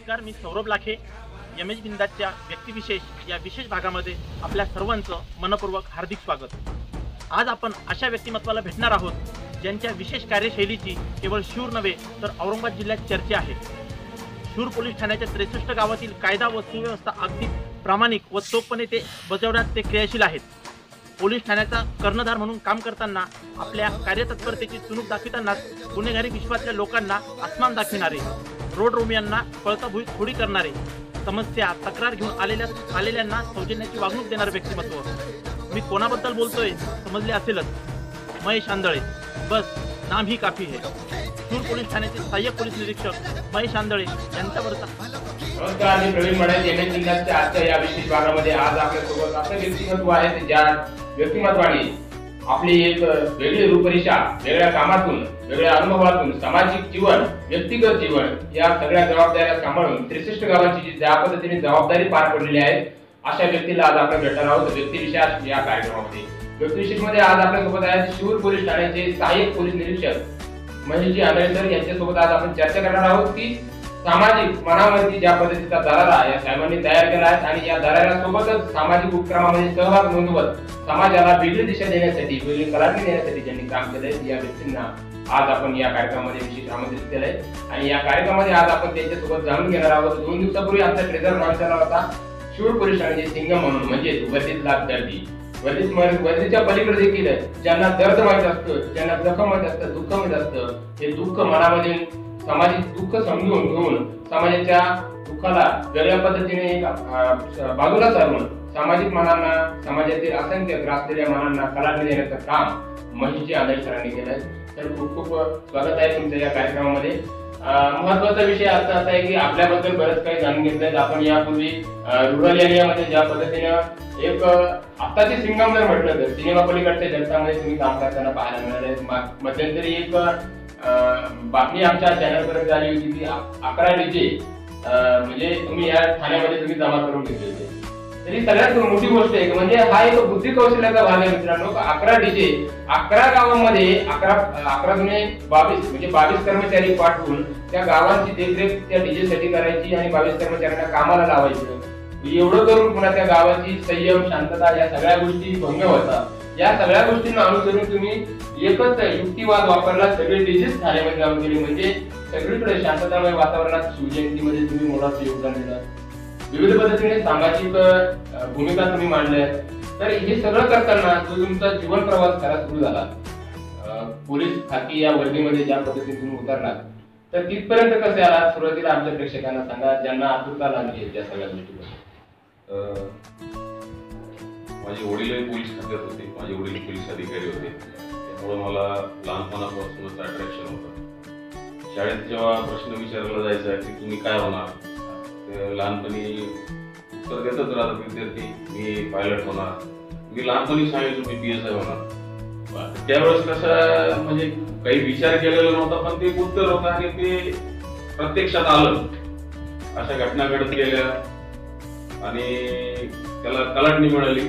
नमस्कार, मी सौरभ लाखे. एमएच बिंदासच्या व्यक्तिविशेष या विशेष भागामध्ये आपल्या सर्वांचं मनपूर्वक हार्दिक स्वागत. आज आपण अशा व्यक्तिमत्वाला भेटणार आहोत ज्यांच्या विशेष कार्यशैलीची केवळ शिरूर नव्हे तर औरंगाबाद जिल्ह्यात चर्चा आहे. शिरूर पोलीस ठाण्याच्या 63 गावातील कायदा व सुव्यवस्था अगदी प्रामाणिक व चोखपणे ते बजावण्यात ते क्रियाशील आहेत. पोलीस ठाण्याचा कर्णधार म्हणून काम करताना आपल्या कार्यतत्परतेची चुणूक दाखवितानाच गुन्हेगारी विश्वातल्या लोकांना आसमान दाखविणारे, रोड रोमियांना पळता भुईत खोडी करणारे, समस्या तक्रार घेऊन आलेल्यांना सौजन्याची वागणूक देणारे व्यक्तिमत्व. मी कोणाबद्दल बोलतोय समजले असेलच, महेश आंधळे. बस नाम ही काफी है. शिरूर पोलीस ठाण्याचे सहाय्यक पोलीस निरीक्षक महेश आंधळे यांच्यावरचा. नमस्कार, मी प्रवीण मडे. एमएच बिंदासच्या आजच्या या विशेष भागामध्ये आज आपल्यासोबत असं व्यक्तिमत्व आहे ज्या व्यक्तिमत्वाने आपली एक वेगळी रूपरेषा, वेगळ्या कामातून, वेगळ्या अनुभवातून सामाजिक जीवन, व्यक्तिगत जीवन या सगळ्या जबाबदाऱ्या सांभाळून 63 गावांची जी ज्या पद्धतीने जबाबदारी पार पडलेली आहे अशा व्यक्तीला आज आपण भेटणार आहोत व्यक्तिविशेष या कार्यक्रमामध्ये. व्यक्तिविशेष मध्ये आज आपल्यासोबत आहेत शिरूर पोलीस ठाण्याचे सहाय्यक पोलीस निरीक्षक महेशजी आंधळे सर. यांच्यासोबत आज आपण चर्चा करणार आहोत की सामाजिक मनावरती ज्या पद्धतीचा दरारा या साहेबांनी तयार केला आहे आणि या दराऱ्यासोबतच सामाजिक उपक्रमामध्ये सहभाग नोंदवत समाजाला वेगळी दिशा देण्यासाठी, वेगळी कलाटणी देण्यासाठी ज्यांनी काम केलंय या व्यक्तींना आज आपण या कार्यक्रमामध्ये विशेष आमंत्रित केलंय आणि या कार्यक्रमामध्ये आज आपण त्यांच्यासोबत जाणून घेणार आहोत. 2 दिवसापूर्वी आमचा ट्रेझर लॉन्च झाला होता शिरूर पोलीस ठाण्याचे सिंगम म्हणून, म्हणजे वर्दीतला दर्दी. वर्दीच्या पलीकडे देखील ज्यांना दर्द माहित असतं, ज्यांना जखम माहित असतं, दुःख माहित असतं, हे दुःख मनामध्ये सामाजिक दुःख समजून घेऊन समाजाच्या दुःखाला वेगळ्या पद्धतीने बाजूला सारून सामाजिक मनांना, समाजातील असंख्य ग्रासलेल्या मनांना कलाटणी देण्याचं काम महेशजी आंधळे सरांनी केलंय. तर खूप खूप स्वागत आहे तुमच्या या कार्यक्रमामध्ये. महत्वाचा विषय असा आहे की आपल्याबद्दल बरंच काही जाणून घेतलंय. आपण यापूर्वी रुरल एरियामध्ये ज्या पद्धतीनं एक आत्ताचे सिंगम जर म्हटलं तर सिनेमा पलीकडच्या जनतामध्ये तुम्ही काम करताना पाहायला मिळाले. मध्यंतरी एक बातमी आमच्या चॅनल पर्यंत आली होती की 11 डीजे म्हणजे तुम्ही या ठाण्यामध्ये तुम्ही जमा करून घेतले होते. तरी सगळ्यात मोठी गोष्ट आहे म्हणजे हा एक बुद्धी कौशल्याचा भाग आहे मित्रांनो. 11 डीजे 11 गावांमध्ये 11 गुणे 22 म्हणजे 22 कर्मचारी पाठवून त्या गावांची देखरेख त्या डीजे साठी करायची आणि 22 कर्मचाऱ्यांना कामाला लावायचं. एवढं करून पुन्हा त्या गावाची संयम, शांतता या सगळ्या गोष्टी भंग होतात. या सगळ्या गोष्टींना अनुसरून तुम्ही एकच युक्तिवाद वापरला, सगळे डीजेस ठाण्यामध्ये जाऊन गेले म्हणजे सगळीकडे शांततामय वातावरणात शिवजयंतीमध्ये तुम्ही मोलाचं योगदान दिलं. विविध पद्धतीने सामाजिक भूमिका तुम्ही मांडल्या. तर हे सगळं करताना जो तुमचा जीवन प्रवास खरा सुरू झाला पोलीस खाकी या वर्दीमध्ये ज्या पद्धतीने तुम्ही उतरलात, तर तिथपर्यंत कसे आला सुरुवातीला आमच्या प्रेक्षकांना सांगा ज्यांना आतुरता लागली आहे त्या सगळ्या गोष्टीवर. माझे वडीलही पोलीस खात्यात होते, माझे वडील पोलीस अधिकारी होते, त्यामुळे मला लहानपणापासूनच अट्रॅक्शन होतं. शाळेत जेव्हा प्रश्न विचारला जायचा की तुम्ही काय होणार, लहानपणी उत्तर देतच राहतात विद्यार्थी, मी पायलट होणार. मी लहानपणी सांगितलं मी PSI होणार. त्यावेळेस कसं म्हणजे काही विचार केलेला नव्हता, पण ते उत्तर होतं आणि ते प्रत्यक्षात आलं. अशा घटना घडत गेल्या आणि त्याला कलाटणी मिळाली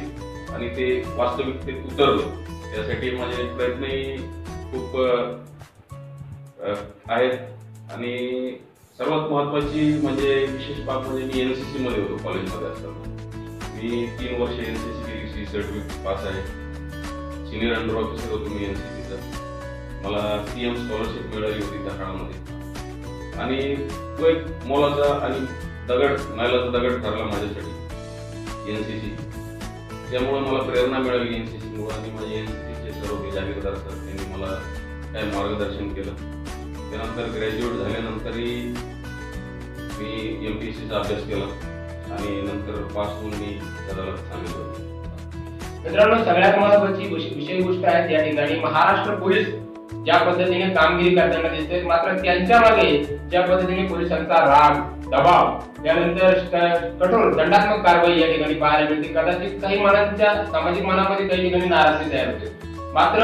आणि ते वास्तविकतेत उतरलं. त्यासाठी माझे प्रयत्नही खूप आहेत आणि सर्वात महत्वाची म्हणजे विशेष बाब म्हणजे मी NCC मध्ये होतो कॉलेजमध्ये असताना. मी 3 वर्ष NCC सर्टिफिकेट पास आहे. सिनियर अंडर ऑफिसर होतो मी NCCचा. मला CM स्कॉलरशिप मिळाली होती त्या काळामध्ये आणि तो एक मोलाचा आणि नाईलाचा दगड ठरला माझ्यासाठी NCC. त्यामुळे मला प्रेरणा मिळाली NCC मुळे आणि माझे NCCचे सर्व जागीरदार सर त्यांनी मला काय मार्गदर्शन केलं. त्यानंतर ग्रॅज्युएट झाल्यानंतरही मी MPSCचा अभ्यास केला आणि नंतर पास होऊन मी दादाला सांगितलं. मित्रांनो, सगळ्यात महत्वाची विषय गोष्ट आहे या ठिकाणी महाराष्ट्र पोलीस ज्या पद्धतीने कामगिरी करताना दिसते, मात्र त्यांच्या मागे ज्या पद्धतीने पोलिसांचा राग, दबाव, त्यानंतर कठोर दंडात्मक कारवाई या ठिकाणी पाहायला मिळते. कदाचित काही मनांच्या सामाजिक मनामध्ये काही ठिकाणी नाराजगी तयार होते. मात्र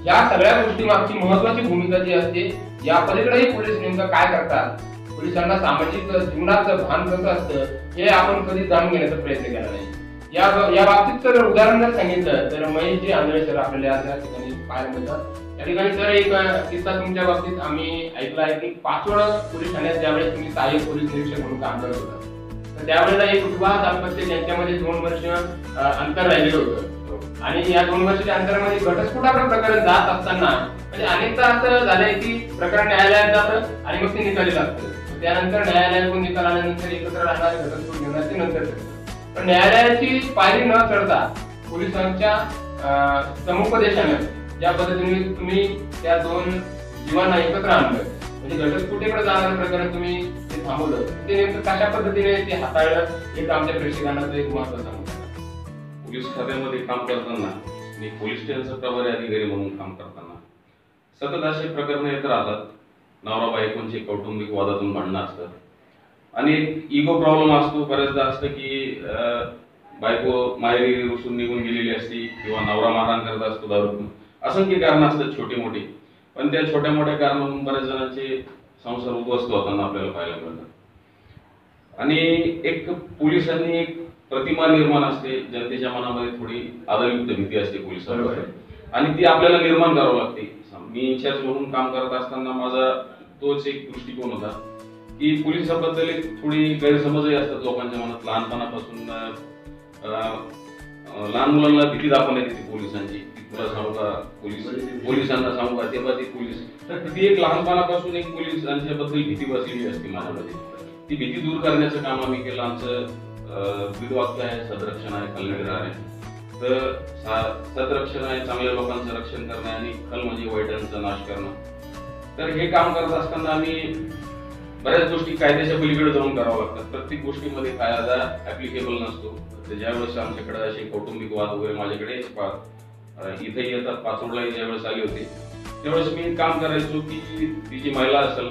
या सगळ्या गोष्टी मागची महत्वाची भूमिका जी असते, या पलीकडेही पोलीस नेमकं काय करतात, पोलिसांना सामाजिक जीवनाचं भान कसं असतं हे आपण कधी जाणून घेण्याचा प्रयत्न केला नाही. या बाबतीत जर उदाहरण जर सांगितलं तर महेशजी आंधळे सर आपल्याला आज या ठिकाणी पाहायला मिळतात. या ठिकाणी सर एक किस्सा तुमच्या बाबतीत आम्ही ऐकला आहे की पाचवड पोलीस ठाण्यात ज्यावेळेस तुम्ही सहाय्यक पोलीस निरीक्षक म्हणून काम करत होता, तर त्यावेळेला एक विवाह दाम्पत्य ज्यांच्यामध्ये 2 वर्ष अंतर राहिलेलं होतं आणि या 2 वर्षाच्या अंतरामध्ये घटस्फोटाचं प्रकरण जात असताना म्हणजे अनेकदा असं झालंय की प्रकरण न्यायालयात जातं आणि मग ते निकाली लागतं. त्यानंतर न्यायालयातून निकाल आल्यानंतर एकत्र राहणारे घटस्फोट घेण्याचे नंतर पण न्यायालयाची पायरी न चढता पोलिसांच्या समुपदेशाने ज्या पद्धतीने तुम्ही त्या 2 जीवांना एकत्र आणलं म्हणजे घटस्फोटीकडे जाणारं प्रकरण तुम्ही ते थांबवलं, ते नेमकं कशा पद्धतीने ते हाताळलं हे आमच्या प्रेक्षकांना एक महत्व सांगतो. पोलीस खात्यामध्ये काम करताना आणि पोलीस स्टेशनचा प्रभारी अधिकारी म्हणून काम करताना सतत असे प्रकरण येत राहतात. नवरा बायकोंचे कौटुंबिक वादातून भांडणं असतात आणि इगो प्रॉब्लेम असतो. बऱ्याचदा असतं की बायको माहेरी रुसून निघून गेलेली असते किंवा नवरा मारहाण करत असतो दारू. असंख्य कारण असतात छोटी मोठी, पण त्या छोट्या मोठ्या कारणातून बऱ्याच जणांचे संसार उद्ध्वस्त होताना आपल्याला पाहायला मिळतात. आणि एक पोलिसांनी एक प्रतिमा निर्माण असते, जनतेच्या मनामध्ये थोडी आदरयुक्त भीती असते पोलिसांवर आणि ती आपल्याला निर्माण करावं लागते. मी इन्चार्ज म्हणून काम करत असताना माझा तोच एक दृष्टिकोन होता की पोलिसाबद्दल थोडी गैरसमजही असतात लोकांच्या मनात. लहानपणापासून लहान मुलांना भीती दाखवण्यात येते पोलिसांची. तुला सांगू का पोलिसांना सांगू का तेव्हा ते पोलीस, तर ती एक लहानपणापासून एक पोलिसांच्या बद्दल भीती बसलेली असते माझ्यामध्ये. ती भीती दूर करण्याचं काम आम्ही केलं. आमचं ब्रीदवाक्य आहे, सदरक्षण आहे, खलनिग्रह आहे. तर सदरक्षण आहे चांगल्या लोकांचं रक्षण करणं आणि खल म्हणजे वाईटांचा नाश करणं. तर हे काम करत असताना आम्ही बऱ्याच गोष्टी कायद्याच्या पलीकडे जाऊन करावं लागतात. प्रत्येक गोष्टीमध्ये कायदा ऍप्लिकेबल नसतो. तर ज्यावेळेस आमच्याकडे असे कौटुंबिक वाद वगैरे माझ्याकडे इथे येतात, पाचोडला ज्यावेळेस आले होते त्यावेळेस मी काम करायचो की ती जी महिला असेल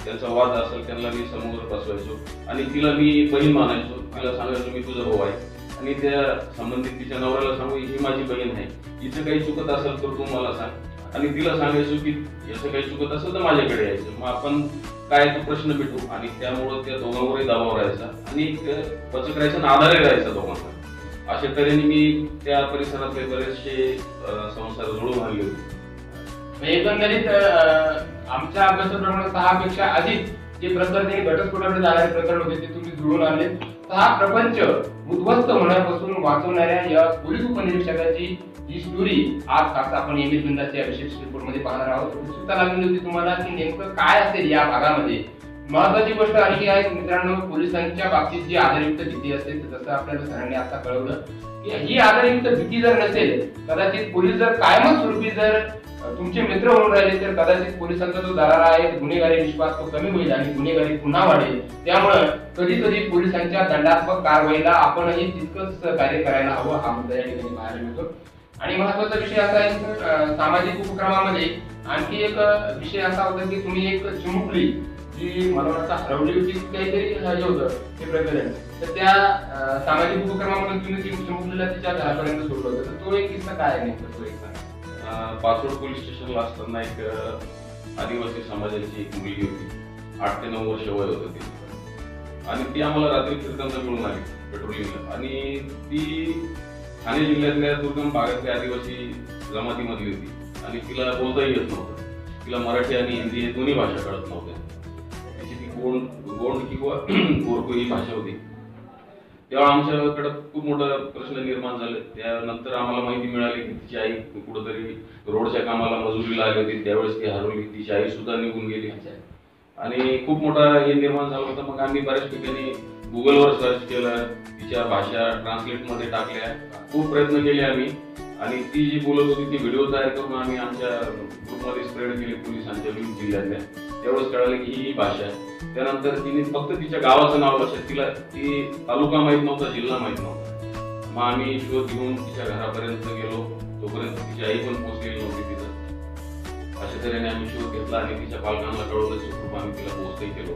त्यांचा वाद असेल त्यांना मी समोर बसवायचो आणि तिला मी बहीण मानायचो. तिला सांगायचो मी तुझा भाऊ आहे आणि त्या संबंधित तिच्या नवऱ्याला सांगू ही माझी बहीण आहे, हिचं काही चुकत असेल तर तू मला सांग आणि तिला सांगायचो की याचं काही चुकत असेल तर माझ्याकडे यायचं. मग आपण काय तो प्रश्न भेटू आणि त्यामुळे त्या दोघांवरही दबाव राहायचा आणि एक पचक राहायचा आणि आधारही राहायचा दोघांना. अशा तऱ्हेने मी त्या परिसरातले बरेचसे संसार जुळवून आणले होते. एकंदरीत आमच्या अभ्यासाप्रमाणे 6 पेक्षा अधिक जे प्रकरणे घटस्फोटाकडे जाणारे प्रकरण होते ते तुम्ही जुळवून आणले. तर हा प्रपंच उद्ध्वस्त होण्यापासून वाचवणाऱ्या या पोलीस उपनिरीक्षकाची ही स्टोरी आज खास आपण एमएस बिंदाच्या विशेष रिपोर्टमध्ये पाहणार आहोत. उत्सुकता लागली होती तुम्हाला की नेमकं काय असेल या भागामध्ये. महत्वाची गोष्ट आणखी आहे मित्रांनो, पोलिसांच्या बाबतीत जी आधारयुक्त भीती असते जसं आपल्याला सरांनी आता कळवलं की ही आधारयुक्त भीती जर नसेल, कदाचित पोलीस जर कायमच स्वरूपी जर तुमचे मित्र होऊन राहिले तर कदाचित पोलिसांचा जो दरारा आहे गुन्हेगारी विश्वास तो कमी होईल आणि गुन्हेगारी पुन्हा वाढेल. त्यामुळे कधी कधी पोलिसांच्या दंडात्मक कारवाईला आपणही तितकंच सहकार्य करायला हवं हा मुद्दा या ठिकाणी पाहायला मिळतो. आणि महत्वाचा विषय असा आहे की सामाजिक उपक्रमामध्ये आणखी एक विषय असा होता की तुम्ही एक चिमुकली जी मला वाटतं हरवली होती काहीतरी हे होतं ते प्रकरण, तर त्या सामाजिक उपक्रमामध्ये तुम्ही ती चिमुकलीला तिच्या घरापर्यंत सोडलं होतं. तर तो एक किस्सा काय आहे नेमकं तो एक पाचोड पोलीस स्टेशनला असताना एक आदिवासी समाजाची एक मुलगी होती, 8 ते 9 वर्ष वय होतं ती आणि ती आम्हाला रात्री फिरताना मिळून आली पेट्रोलिंगला आणि ती ठाणे जिल्ह्यातल्या दुर्गम भागातल्या आदिवासी जमातीमधली होती आणि तिला बोलताही येत नव्हतं. तिला मराठी आणि हिंदी हे दोन्ही भाषा कळत नव्हत्या. तिची ती गोंड किंवा गोरको ही भाषा होती. तेव्हा आमच्याकडे खूप मोठा प्रश्न निर्माण झाले. त्यानंतर आम्हाला माहिती मिळाली की तिची आई कुठेतरी रोडच्या कामाला मजुरीला आली होती, त्यावेळेस ती हरवली. तिची आई सुद्धा निघून गेली आणि खूप मोठा हे निर्माण झाला होता. मग आम्ही बऱ्याच ठिकाणी गुगलवर सर्च केलं, तिच्या भाषा ट्रान्सलेटमध्ये टाकल्या, खूप प्रयत्न केले आम्ही आणि ती जी बोलत होती ती व्हिडिओ तयार करून आम्ही आमच्या ग्रुपमध्ये स्प्रेड केले पोलिसांच्या विविध जिल्ह्यातल्या. त्यावेळेस कळालं की ही भाषा आहे. त्यानंतर तिने फक्त तिच्या गावाचं नाव लक्षात, तिला ती तालुका माहित नव्हता, जिल्हा माहित नव्हता. मग आम्ही शोध घेऊन तिच्या घरापर्यंत गेलो, तोपर्यंत तिची आई पण पोहोचलेली नव्हती तिथं. अशा तऱ्हेने आम्ही शोध घेतला आणि तिच्या पालकांना कळवलं, सुखरूप आम्ही तिला पोहोचही केलो.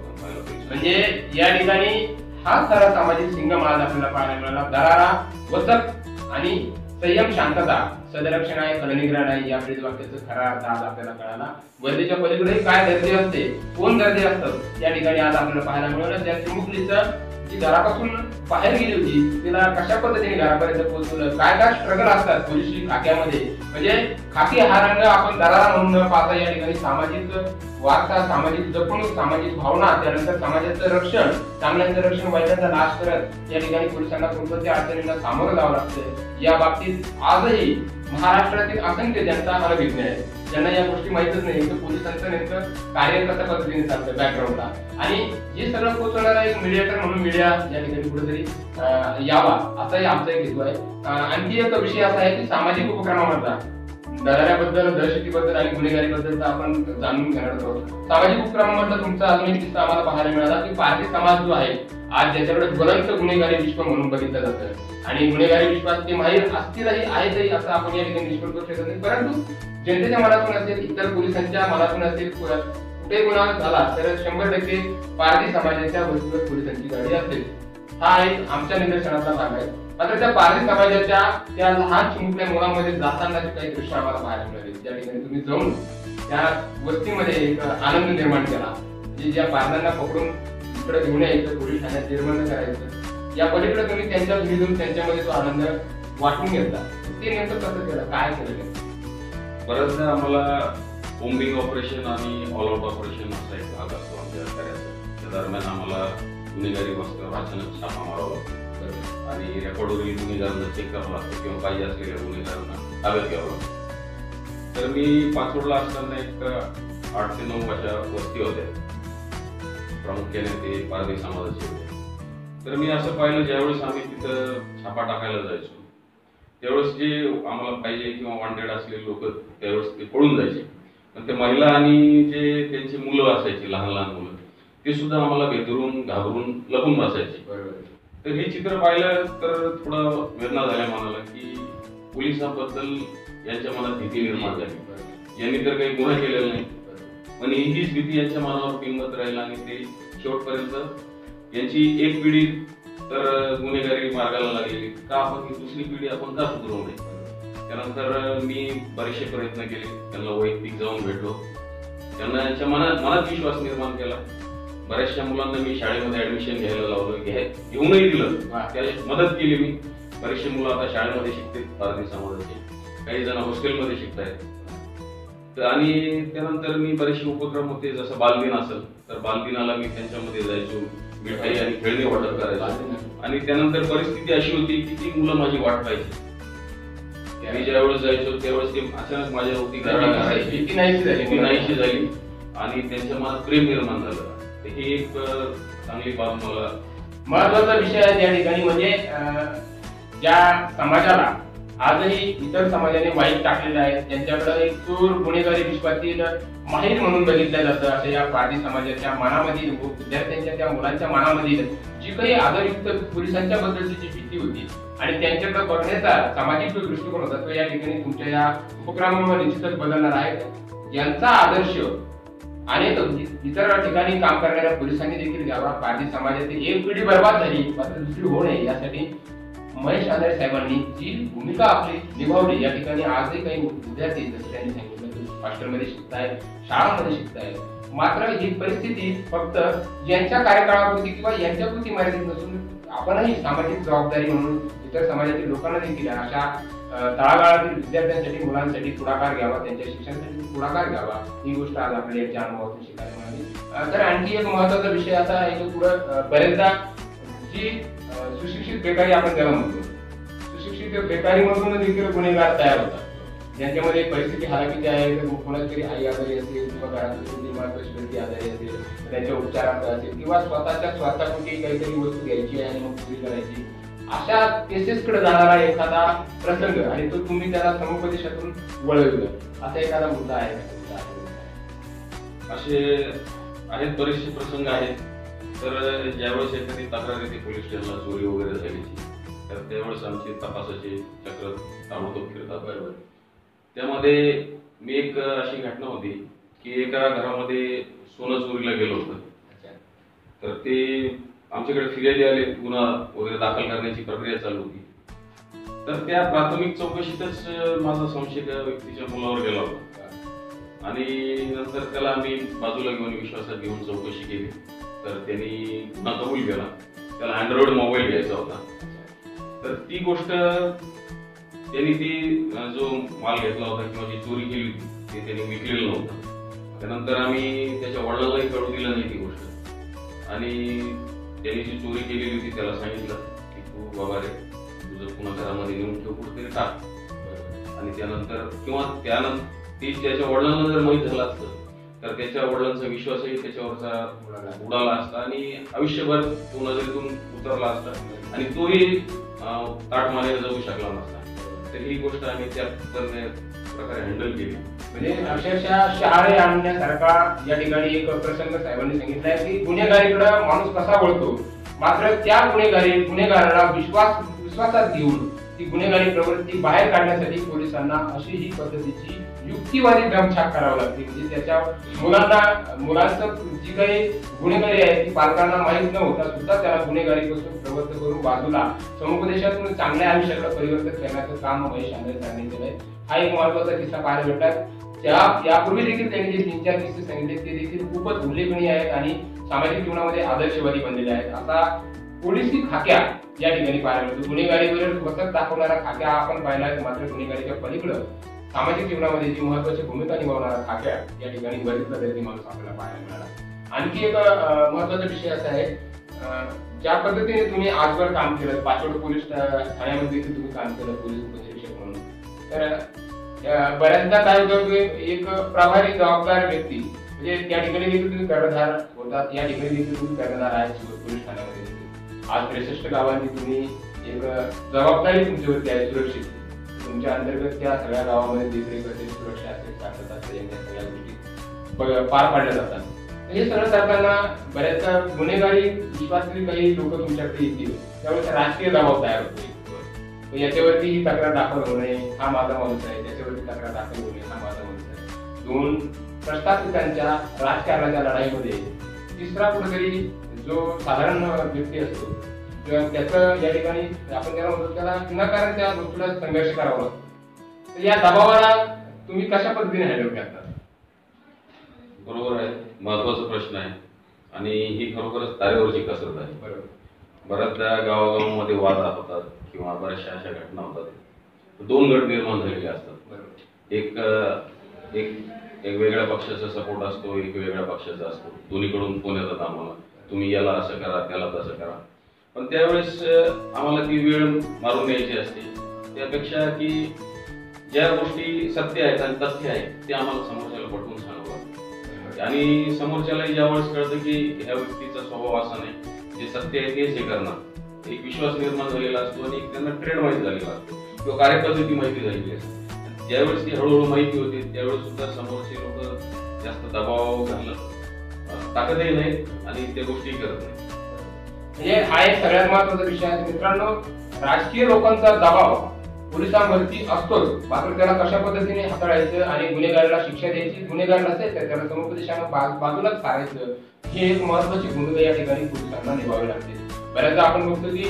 म्हणजे या ठिकाणी हा सारा सामाजिक सिंगम आज आपल्याला पाहायला मिळाला. दरारा, वचक आणि संयम, शांतता, सदरक्षण आहे, खलनिग्रह आहे या ब्रीदवाक्याचा खरा अर्थ आज आपल्याला कळाला. वर्दीच्या पलीकडे काय दर्जे असते, कोण दर्जे असतात या ठिकाणी आज आपल्याला पाहायला मिळालं. त्या चिमुकलीचं ती घरापासून बाहेर गेली होती, तिला कशा पद्धतीने घरापर्यंत पोहोचवलं, काय काय स्ट्रगल असतात पोलीस खाक्यामध्ये. म्हणजे खाकी हा रंग आपण दरारा म्हणून न पाहता या ठिकाणी सामाजिक वार्ता, सामाजिक जपणूक, सामाजिक भावना, त्यानंतर समाजाचं रक्षण, चांगल्याचं रक्षण, वाईटाचा नाश करत या ठिकाणी पोलिसांना कोणत्या अडचणींना सामोरं जावं लागतं. या बाबतीत आजही महाराष्ट्रातील असंख्य जनता अनभिज्ञ आहे, ज्यांना या गोष्टी माहितच नाही की पोलिसांचं नेमकं कार्य कशा पद्धतीने चालतं बॅकग्राऊंडला. आणि हे सगळं पोहोचवणारा एक मीडिएटर म्हणून मीडिया या ठिकाणी कुठेतरी यावा असाही आमचा एक हेतू आहे. आणखी एक विषय असा आहे की सामाजिक उपक्रमामधला दराऱ्याबद्दल, दहशतीबद्दल आणि गुन्हेगारीबद्दल आपण जाणून घेणार आहोत. सामाजिक उपक्रमामधला तुमचा अजून एक किस्सा आम्हाला पाहायला मिळाला की पारधी समाज जो आहे आज ज्याच्याकडे ज्वलंत गुन्हेगारी विश्व म्हणून बघितलं जातं आणि गुन्हेगारी विश्वात ते माहीर असतीलही आहेतही असं आपण या ठिकाणी निष्पन्न करू शकत नाही. परंतु जनतेच्या मनातून असेल, इतर पोलिसांच्या मनातून असेल, कुठे गुन्हा झाला तर 100% पारधी समाजाच्या वतीवर पोलिसांची गाडी असेल. हा एक आमच्या निदर्शनाचा भाग आहे. मात्र त्या पारधी समाजाच्या त्या लहान चिमुकल्या मुलांमध्ये जातानाचे काही दृश्य आम्हाला पाहायला मिळाले, ज्या ठिकाणी तुम्ही जाऊन त्या वस्तीमध्ये एक आनंद निर्माण केला. ज्या पारध्यांना पकडून इकडे घेऊन यायचं, पोलीस ठाण्यात निर्माण करायचं, या पलीकडे तुम्ही त्यांच्या घरी त्यांच्यामध्ये तो आनंद वाटून घेतला. ते नेमकं कसं केलं, काय केलं? बऱ्याचदा आम्हाला बॉम्बिंग ऑपरेशन आणि ऑल आउट ऑपरेशन असा एक भाग असतो आमच्या कार्याचा. त्या दरम्यान आम्हाला गुन्हेगारी वस्त्यावर अचानक छापा मारावा लागतो आणि रेकॉर्डवरील गुन्हेगारांना चेक करावं लागतं किंवा पाहिजे असलेल्या गुन्हेगारांना ताब्यात घ्यावं लागतं. तर मी पाचवडला असताना एक 8 ते 9 अशा वस्ती होत्या, प्रामुख्याने ते पारधी समाजाचे होते. तर मी असं पाहिलं, ज्यावेळेस आम्ही तिथं छापा टाकायला जायचो त्यावेळेस जे आम्हाला पाहिजे किंवा वॉन्टेड असलेले लोक त्यावेळेस ते पळून जायचे. पण ते महिला आणि जे त्यांची मुलं असायची, लहान लहान मुलं, ते सुद्धा आम्हाला भेदरून घाबरून लपून बसायचे. तर हे चित्र पाहिलं तर थोडं वेदना झाल्या मनाला की पोलिसांबद्दल यांच्या मनात भीती निर्माण झाली. यांनी तर काही गुन्हा केलेला नाही, पण हीच भीती यांच्या मनावर बिंबत राहील आणि ते शेवटपर्यंत यांची एक पिढी तर गुन्हेगारी मार्गाला लागलेली का आपण ही दुसरी पिढी आपण का सुधारू नये. त्यानंतर मी बरेचसे प्रयत्न केले, त्यांना वैयक्तिक जाऊन भेटलो, त्यांना यांच्या मनात विश्वास निर्माण केला. बऱ्याचशा मुलांना मी शाळेमध्ये ऍडमिशन घ्यायला लावलं, घेऊनही दिलं, त्याची मदत केली मी. बरेचसे मुलं आता शाळेमध्ये शिकतात पारधी समाजाचे, काही जण हॉस्टेलमध्ये शिकतायत. आणि त्यानंतर मी बरेचसे उपक्रम होते, जसं बालदिन असेल तर बालदिनाला मी त्यांच्यामध्ये जायचो, मिठाई आणि खेळणी वाटप करायचो. आणि त्यानंतर परिस्थिती अशी होती की ती मुलं माझी वाट पाहिजे. मी ज्यावेळेस जायचो त्यावेळेस ते अचानक माझ्यावरती भीती नाहीशी झाली आणि त्यांच्या मनात प्रेम निर्माण झालं. ही एक चांगली बाब मला महत्वाचा विषय आहे त्या ठिकाणी. म्हणजे ज्या समाजाला आजही इतर समाजाने वाईट टाकलेलं आहे, त्यांच्याकडे एक चोर गुन्हेगारी विश्वातील माहीर म्हणून बघितलं जातं, असं या पारधी समाजाच्या मनामधील, विद्यार्थ्यांच्या, त्या मुलांच्या मनामधील जी काही आदरयुक्त पोलिसांच्या बद्दलची जी भीती होती आणि त्यांच्याकडे बघण्याचा सामाजिक जो दृष्टिकोन होता तो या ठिकाणी तुमच्या या उपक्रमामुळे निश्चितच बदलणार आहे. यांचा आदर्श अनेक इतर ठिकाणी काम करणाऱ्या पोलिसांनी देखील घ्यावा. पारधी समाजातील एक पिढी बर्बाद झाली मात्र दुसरी होऊ नये यासाठी महेश आंधळे साहेबांनी जी भूमिका आपली निभावली, या ठिकाणी आजही काही विद्यार्थी जसं त्यांनी सांगितलं हॉस्टेलमध्ये शिकतायत, शाळांमध्ये शिकतायत. मात्र ही परिस्थिती फक्त यांच्या कार्यकाळापुरती किंवा यांच्यापुरती मर्यादित नसून आपणही सामाजिक जबाबदारी म्हणून इतर समाजातील लोकांना देखील अशा तळागाळातील विद्यार्थ्यांसाठी, मुलांसाठी पुढाकार घ्यावा, त्यांच्या शिक्षणासाठी पुढाकार घ्यावा. ही गोष्ट आज आपल्याला यांच्या अनुभवातून शिकायला मिळाली. तर आणखी एक महत्वाचा विषय असा आहे की पुढे बरेचदा जी सुशिक्षित बेकारी आपण त्याला म्हणतो, सुशिक्षित बेकारीमधून देखील गुन्हेगार तयार होतात, ज्यांच्यामध्ये परिस्थिती हालाकीची आहे. कोणाची तरी आई आजारी असेल किंवा घरातील व्यक्ती आजारी असेल, त्यांच्या उपचारार्थ असेल किंवा स्वतःच्या स्वार्थापोटी काहीतरी वस्तू घ्यायची आहे आणि मग चोरी करायची, अशा केसेसकडे जाणारा एखादा प्रसंग आणि तो तुम्ही त्याला समुपदेशातून वळवलं, असा एखादा मुद्दा आहे. असे आहेत बरेचसे प्रसंग आहेत. तर ज्यावेळेस एखादी तक्रार येते पोलीस स्टेशनला चोरी वगैरे झाल्याची, तर त्यावेळेस आमची तपासाची चक्र ताबडतोब फिरतात. बरोबर. त्यामध्ये मी एक अशी घटना होती की एका घरामध्ये सोनं चोरीला गेलं होतं. तर ते आमच्याकडे फिर्यादी आले, गुन्हा वगैरे दाखल करण्याची प्रक्रिया चालू होती. तर त्या प्राथमिक चौकशीतच माझा संशय त्या व्यक्तीच्या मुलावर गेला होता आणि नंतर त्याला आम्ही बाजूला घेऊन विश्वासात घेऊन चौकशी केली. तर त्यांनी गुन्हा कबूल केला. त्याला अँड्रॉइड मोबाईल घ्यायचा होता. तर ती गोष्ट त्यांनी जो माल घेतला होता किंवा जी चोरी केली होती ते त्यांनी विकलेलं नव्हतं. त्यानंतर आम्ही त्याच्या वडिलांनाही कळू दिलं नाही ती गोष्ट, आणि त्यांनी जी चोरी केलेली होती त्याला सांगितलं की तू बाबा रे तुझं पुन्हा घरामध्ये नेऊन ठेव, कुठेतरी टाक. आणि त्यानंतर ते त्याच्या वडिलांना जर माहीत झालं असतं तर त्याच्या वडिलांचा विश्वासही त्याच्यावरचा उडाला असता आणि आयुष्यभर तो नजरेतून उतरला असता आणि तोही ताटमानेला जाऊ शकला नसता. तर ही गोष्ट आम्ही त्या प्रकारे हँडल केली. म्हणजे अक्षरशः शहारे आणण्यासारखा या ठिकाणी एक प्रसंग साहेबांनी सांगितलाय की गुन्हेगारीकडे माणूस कसा वळतो, मात्र त्या गुन्हेगाराला विश्वासात घेऊन ती गुन्हेगारी प्रवृत्ती बाहेर काढण्यासाठी पोलिसांना अशी ही पद्धतीची युक्तिवादी दमछाक करावी लागते. म्हणजे त्याच्या मुलांचं जी काही गुन्हेगारी आहे ती पालकांना माहीत न होता सुद्धा त्याला गुन्हेगारीपासून प्रवृत्त करून बाजूला समुपदेशातून चांगल्या आयुष्याकडे परिवर्तित करण्याचं काम महेश आंबेडकरांनी केलंय. हा एक महत्वाचा किस्सा पाहायला भेटला. यापूर्वी देखील त्यांनी जे 3-4 किस्से सांगितले ते देखील खूपच उल्लेखनीय आहेत आणि सामाजिक जीवनामध्ये आदर्शवादी बनलेले आहेत. आता पोलिसी खाक्या या ठिकाणी पाहायला मिळतो. गुन्हेगारीवर वचक दाखवणारा खाक्या आपण पाहिला आहे, मात्र गुन्हेगारीच्या पलीकडं सामाजिक जीवनामध्ये जी महत्वाची भूमिका निभावणारा खाक्या या ठिकाणी बरेच बदलती माणूस आपल्याला पाहायला मिळाला. आणखी एक महत्वाचा विषय असा आहे, ज्या पद्धतीने तुम्ही आजवर काम केलं, पाचोड पोलीस ठाण्यामध्ये देखील तुम्ही काम केलं पोलीस उपनिरीक्षक म्हणून, तर बऱ्याचदा काय होतं एक प्रभारी जबाबदार व्यक्ती म्हणजे त्या ठिकाणी देखील तुम्ही कर्णधार होतात, या ठिकाणी देखील तुम्ही कर्णधार आहेत पोलीस ठाण्यामध्ये. आज 63 गावांनी तुम्ही एक जबाबदारी तुमच्यावरती आहे सुरक्षित. तुमच्या अंतर्गत त्या सगळ्या गावामध्ये देखरेख असेल, सुरक्षा असेल, शांतता असेल, या सगळ्या गोष्टी पार पाडल्या जातात. हे सगळं करताना बऱ्याचदा गुन्हेगारी विश्वासातली काही लोक तुमच्याकडे येतील त्यावेळेस राजकीय दबाव तयार होतो. याच्यावरती ही तक्रार दाखल होणे हा माझा माणूस आहे, त्याच्यावरती तक्रार दाखल होणे हा माझा माणूस आहे. 2 प्रस्थापितांच्या राजकारणाच्या लढाईमध्ये तिसरा कुठेतरी जो साधारण व्यक्ती असतो त्याचं या ठिकाणी आपण त्याला म्हणतो त्याला विनाकारण त्या गोष्टीला संघर्ष करावा लागतो. तर या दबावाला तुम्ही कशा पद्धतीने हँडल करता? बरोबर आहे, महत्वाचा प्रश्न आहे आणि ही खरोखरच तारेवरची कसरत आहे. बरोबर. बऱ्याचदा गावागावांमध्ये वाद होतात किंवा बऱ्याचशा अशा घटना होतात. 2 गट निर्माण झालेले असतात. एक वेगळ्या पक्षाचा सपोर्ट असतो, एक वेगळ्या पक्षाचा असतो. दोन्हीकडून फोन येतात आम्हाला, तुम्ही याला असं करा, त्याला तसं करा. पण त्यावेळेस आम्हाला ती वेळ मारून द्यायची असते. त्यापेक्षा की ज्या गोष्टी सत्य आहेत आणि तथ्य आहेत ते आम्हाला समोरच्याला पटवून सांगावं लागतं. आणि समोरच्याला ज्यावेळेस कळतं की ह्या व्यक्तीचा स्वभाव असा नाही, जे सत्य आहे तेच हे करणार, एक विश्वास निर्माण झालेला असतो आणि त्यांना ट्रेड माहिती झालेला असतो किंवा कार्यपद्धती माहिती झालेली असते. ज्यावेळेस ती हळूहळू माहिती होते त्यावेळेस सुद्धा समोरचे लोक जास्त दबाव घालत ताकदही नाही आणि त्या गोष्टी करत नाही. म्हणजे हा एक सगळ्यात महत्वाचा विषय आहे मित्रांनो. राजकीय लोकांचा दबाव पोलिसांवरती असतोच, मात्र त्याला कशा पद्धतीने हाताळायचं आणि गुन्हेगाराला शिक्षा द्यायची, गुन्हेगार नसेल तर त्याला समुपदेशानं बाजूलाच सारायचं, ही एक महत्वाची भूमिका या ठिकाणी पोलिसांना निभावी लागते. बऱ्याचदा आपण बघतो की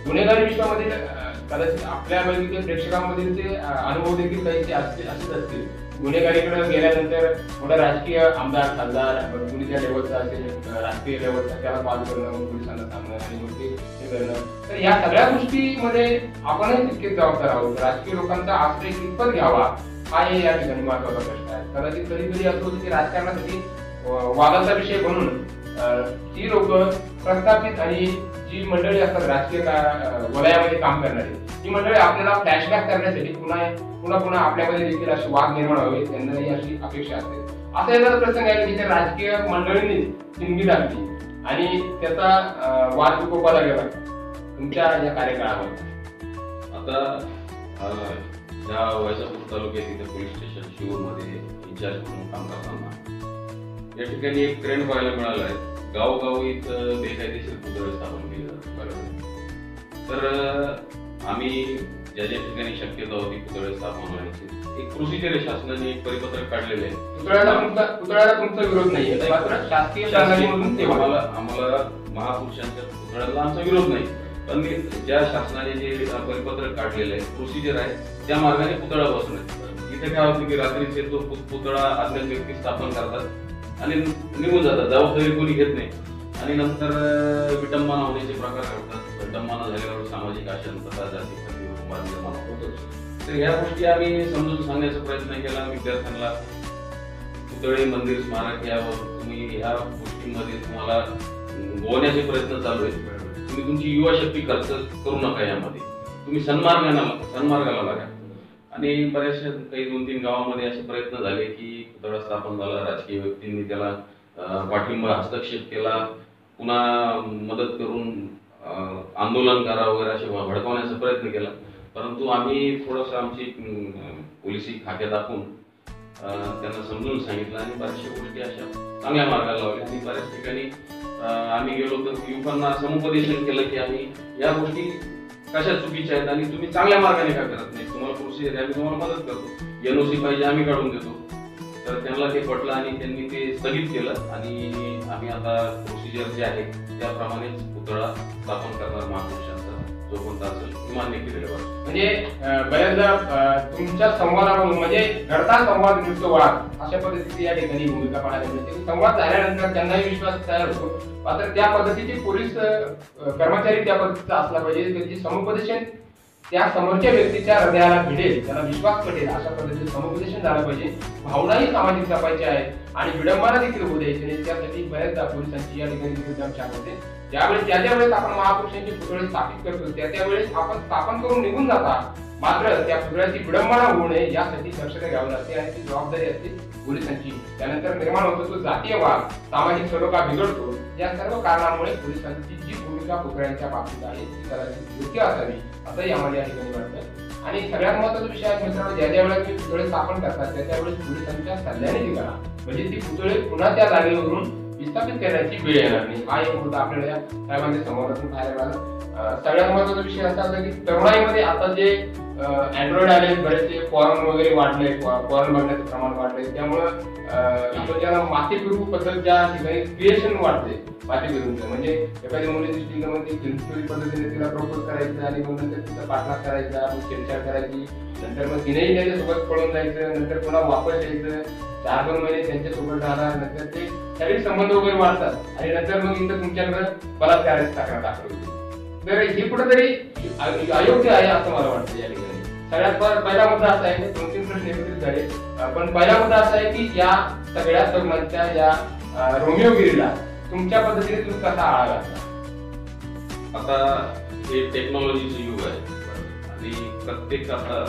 गुन्हेगारी विश्वामध्ये कदाचित आपल्या वैद्यकीय प्रेक्षकांमधील ते अनुभव देखील काही असेच असतील. गुन्हेगारीकडे गेल्यानंतर मोठा राजकीय आमदार, खासदार, कुणीच्या लेवलचा असेल, राष्ट्रीय लेवलचा त्याला कॉल करणं, पोलिसांना सांगणं आणि मग ते करणं. तर या सगळ्या गोष्टीमध्ये आपणही तितकेच जबाबदार आहोत. राजकीय लोकांचा आश्रय कितपत घ्यावा हा या ठिकाणी महत्वाचा प्रश्न आहे. कदाचित कधीतरी असं होतं की राजकारणासाठी वादाचा विषय बनून जी लोक प्रस्थापित आणि जी मंडळी असतात राजकीय वलयामध्ये काम करणारी, ही मंडळी आपल्याला फ्लॅशबॅक करण्यासाठी पुन्हा आपल्यामध्ये देखील असे वाद निर्माण व्हावे त्यांनाही अशी अपेक्षा असते. असा एखादा प्रसंग आहे की त्या राजकीय मंडळींनी चिंगी टाकली आणि त्याचा वाद विकोपाला गेला तुमच्या या कार्यकाळामध्ये? आता या वैजापूर तालुक्यात इथे पोलीस स्टेशन शिवूरमध्ये इंचार्ज म्हणून काम करताना या ठिकाणी एक ट्रेंड पाहायला मिळाला आहे. गावोगावीत बेकायदेशीर पुतळे स्थापन केले जातात. बरोबर. तर आम्ही ज्या ठिकाणी शक्यता होती पुतळे स्थापन व्हायची, एक प्रोसिजर आहे, शासनाने एक परिपत्रक काढलेले आहे. पुतळ्याला तुमचा विरोध नाहीये, मात्र शासकीय आम्हाला महापुरुषांच्या पुतळ्याला आमचा विरोध नाही, पण ज्या शासनाने जे परिपत्रक काढलेलं आहे, प्रोसिजर आहे, त्या मार्गाने पुतळा बसवून इथे काय होतं की रात्रीचे तो पुतळा अज्ञात व्यक्ती स्थापन करतात आणि निघून जातात, जबाबदारी कोणी घेत नाही. आणि नंतर विटंबना होण्याचे प्रकार घडतात. विटंबना झाल्यावर सामाजिक अशांतता, जातीपाती वाद निर्माण होतोच. तर ह्या गोष्टी आम्ही समजून सांगण्याचा प्रयत्न केला विद्यार्थ्यांना. पुतळे, मंदिर, स्मारक यावर तुम्ही ह्या गोष्टींमध्ये तुम्हाला गोवण्याचे प्रयत्न चालू आहेत. तुम्ही तुमची युवा शक्ती खर्च करू नका यामध्ये. तुम्ही सन्मार्गाला लागा. आणि बऱ्याचशा काही 2-3 गावामध्ये असे प्रयत्न झाले की पुतळा स्थापन झाला, राजकीय व्यक्तींनी त्याला पाठिंबा, हस्तक्षेप केला, पुन्हा मदत करून आंदोलन करा वगैरे असे भडकवण्याचा प्रयत्न केला. परंतु आम्ही थोडंसं आमची पोलिसी खाक्या दाखवून त्यांना समजून सांगितलं आणि बऱ्याचशा गोष्टी अशा चांगल्या मार्गाला लावल्या. आणि बऱ्याच ठिकाणी आम्ही गेलो तर युवकांना समुपदेशन केलं की आम्ही या गोष्टी कशा चुकीच्या आहेत आणि तुम्ही चांगल्या मार्गाने का करत नाही. तुम्हाला प्रोसिजर आहे, आम्ही तुम्हाला मदत करतो. NOC पाहिजे, आम्ही काढून देतो. तर त्यांना ते पटलं आणि त्यांनी ते स्थगित केलं आणि आम्ही आता प्रोसिजर जे आहे त्याप्रमाणेच पुतळा स्थापन करणार महापुरुषांचा जो कोणता असेल ते मान्य केलेलं आहे. म्हणजे बऱ्याचदा तुमच्या संवादावरून म्हणजे घडता संवाद मिळतो वाद अशा पद्धतीची या ठिकाणी भूमिका पाहायला मिळते. संवाद झाल्यानंतर त्यांनाही विश्वास तयार होतो. मात्र त्या पद्धतीचे पोलीस कर्मचारी त्या पद्धतीचा असला पाहिजे त्यांची समुपदेशन त्या समोरच्या व्यक्तीच्या हृदयाला भिडेल, त्याला विश्वास पटेल अशा पद्धतीने समुपदेशन झालं पाहिजे. भावनाही सामाजिक जपायची आहेत आणि विडंबना देखील होऊ द्यायची नाही. त्यासाठी बऱ्याचदा पोलिसांची या ठिकाणी विरोधात होते. ज्यावेळेस आपण महापुरुषांचे पुतळे स्थापित करतो त्यावेळेस आपण स्थापन करून निघून जाता, मात्र त्या पुतळ्याची विडंबना होऊ नये यासाठी दक्षता घ्यावी लागते आणि ती जबाबदारी असते पोलिसांची. त्यानंतर निर्माण होतो तो जातीय वाद, सामाजिक सलोखा बिघडतो. या सर्व कारणामुळे पोलिसांची जी भूमिका पुतळ्यांच्या बाबतीत आहे ती कदाचित योग्य असावी असंही आम्हाला या ठिकाणी वाटतं. आणि सगळ्यात महत्त्वाचा विषय आहे मित्रांनो, ज्या वेळेला तुम्ही पुतळे स्थापन करतात त्यावेळेस पोलिसांच्या सल्ल्याने ती करा, म्हणजे ती पुतळे पुन्हा त्या जागेवरून विस्थापित करण्याची वेळ येणार नाही. हा एक मुद्दा आपल्याला या साहेबांच्या संवादातून पाहायला मिळाला. सगळ्यात महत्त्वाचा विषय असा होता की तरुणाईमध्ये आता जे अँड्रॉइड आले, बरेचसे फॉर्म वगैरे वाढले, फॉर्म बघण्याचं प्रमाण वाढले. त्यामुळं ज्याला माथेफिरू पद्धत ज्या ठिकाणी क्रिएशन वाढते माथेफिरूंचं, म्हणजे एखाद्या मुली दृष्टीने म्हणजे फिल्मस्टोरी पद्धतीने तिला प्रपोज करायचं आणि मग नंतर तिचा पाठलाग करायचा, मग छेडछाड करायची, नंतर मग तिनेही त्याच्यासोबत पळून जायचं, नंतर पुन्हा वापस यायचं, 4-2 महिने त्यांच्यासोबत राहणार, नंतर ते शारीरिक संबंध वगैरे वाढतात आणि नंतर मग इथं तुमच्याकडे बलात्काराची तक्रार दाखल होते. तर हे कुठेतरी अयोग्य आहे असं मला वाटतं या ठिकाणी. सगळ्यात पहिला मुद्दा असा आहे, 2-3 प्रश्न एकत्रित झाले, पण पहिला मुद्दा असा आहे की या सगळ्या तरुणांच्या या रोमिओगिरीला तुमच्या पद्धतीने तुम्ही कसा आळा घातला? आता हे टेक्नॉलॉजीचं युग आहे आणि प्रत्येक आता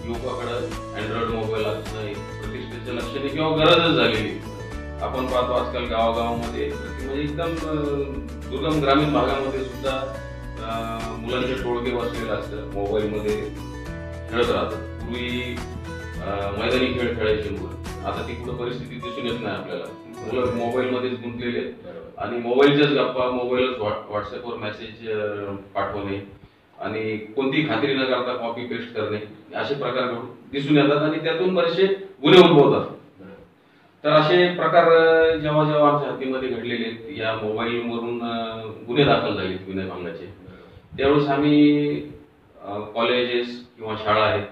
युवकाकडे अँड्रॉइड मोबाईल असणं प्रतिष्ठेचं लक्षण किंवा गरजच झालेली. आपण पाहतो आजकाल गावागावामध्ये म्हणजे एकदम दुर्गम ग्रामीण भागामध्ये सुद्धा मुलांचे टोळके बसलेले असतात, मोबाईलमध्ये खेळत राहतात. पूर्वी मैदानी खेळ खेळायचे मुलं, आता ती कुठं परिस्थिती दिसून येत नाही आपल्याला. मुलं मोबाईलमध्येच गुंतलेले आहेत आणि मोबाईलच्याच गप्पा, मोबाईलच व्हॉट्सअपवर मेसेज पाठवणे आणि कोणती खात्री न करता कॉपी पेस्ट करणे असे प्रकार दिसून येतात आणि त्यातून बरेचसे गुन्हे उद्भवतात. तर असे प्रकार जेव्हा जेव्हा आमच्या हातीमध्ये घडलेले आहेत, या मोबाईलवरून गुन्हे दाखल झालेत विनयभंगाचे, त्यावेळेस आम्ही कॉलेजेस किंवा शाळा आहेत,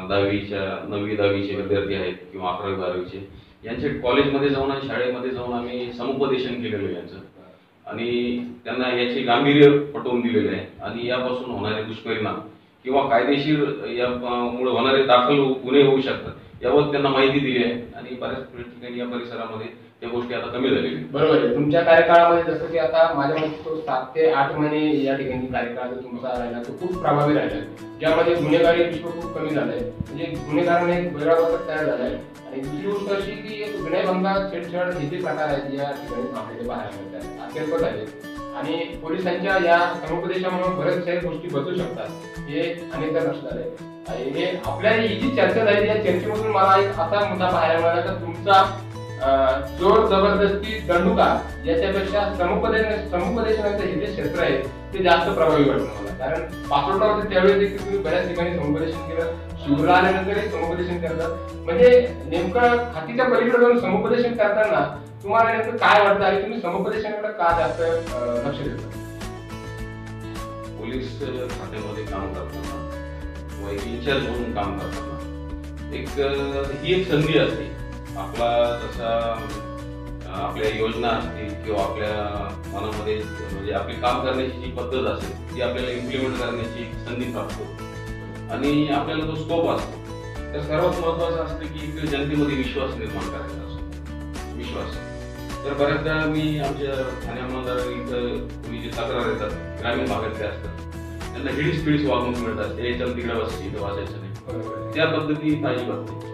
9वी-10वीचे विद्यार्थी आहेत किंवा 11वी-12वीचे, यांचे कॉलेजमध्ये जाऊन आणि शाळेमध्ये जाऊन आम्ही समुपदेशन केलेलं आहे यांचं आणि त्यांना याचे गांभीर्य पटवून दिलेले आहे आणि यापासून होणारे दुष्परिणाम किंवा कायदेशीर यामुळे होणारे दाखल गुन्हे होऊ शकतात यावर त्यांना माहिती दिली आहे आणि बऱ्याच ठिकाणी या परिसरामध्ये त्या गोष्टी आता कमी झालेल्या आहेत. बरोबर आहे. तुमच्या कार्यकाळामध्ये जसं की आता माझ्या मते तो 7 ते 8 महिने या ठिकाणी कार्यकाळ तुमचा राहिला तो खूप प्रभावी राहिला, ज्यामध्ये गुन्हेगारी विश्व खूप कमी झालंय, म्हणजे गुन्हेगारांना एक वेगळा वर्ग तयार झालाय. आणि दुसरी गोष्ट अशी की विनयभंगा, छेडछाड हे जे प्रकार आहेत या ठिकाणी आपल्याला पाहायला मिळतात, अत्यल्प झाले आणि पोलिसांच्या या समुपदेशामुळे बऱ्याचशा गोष्टी बदलू शकतात हे अनेकदा लक्षात आले. हे आपल्या ही जी चर्चा झाली या चर्चेमधून मला एक असा मुद्दा पाहायला मिळाला की तुमचा जोर जबरदस्ती दंडुका याच्यापेक्षा समुपदेशनाचं हे जे क्षेत्र आहे ते जास्त प्रभावी वाटतं मला. कारण पासपोर्टावरती त्यावेळी देखील तुम्ही बऱ्याच ठिकाणी समुपदेशन केलं, शिवला आल्यानंतरही समुपदेशन करतात, म्हणजे नेमकं हातीच्या पलीकडे जाऊन समुपदेशन करताना तुम्हाला नेमकं काय वाटतं आणि तुम्ही समुपदेशनाकडे का जास्त लक्ष देता? पोलीस खात्यामध्ये काम करताना किंवा एक इन्चार्ज म्हणून काम करताना ही एक संधी असते. आपला जसा आपल्या योजना असतील किंवा आपल्या मनामध्ये म्हणजे आपली काम करण्याची जी पद्धत असेल ती आपल्याला इम्प्लिमेंट करण्याची संधी प्राप्त होते आणि आपल्याला तो स्कोप असतो. तर सर्वात महत्वाचं असतं की एक जनतेमध्ये विश्वास निर्माण करायचा असतो. विश्वास. तर बऱ्याचदा मी आमच्या ठाणे अंमलदार इथं कोणी जे तक्रार येतात ग्रामीण भागातले असतात त्यांना हिडीस पिढीस वागणूक मिळत असते. हे चल तिकडे बस इथं वाचायचं नाही. त्या पद्धती पाहिजे बघते.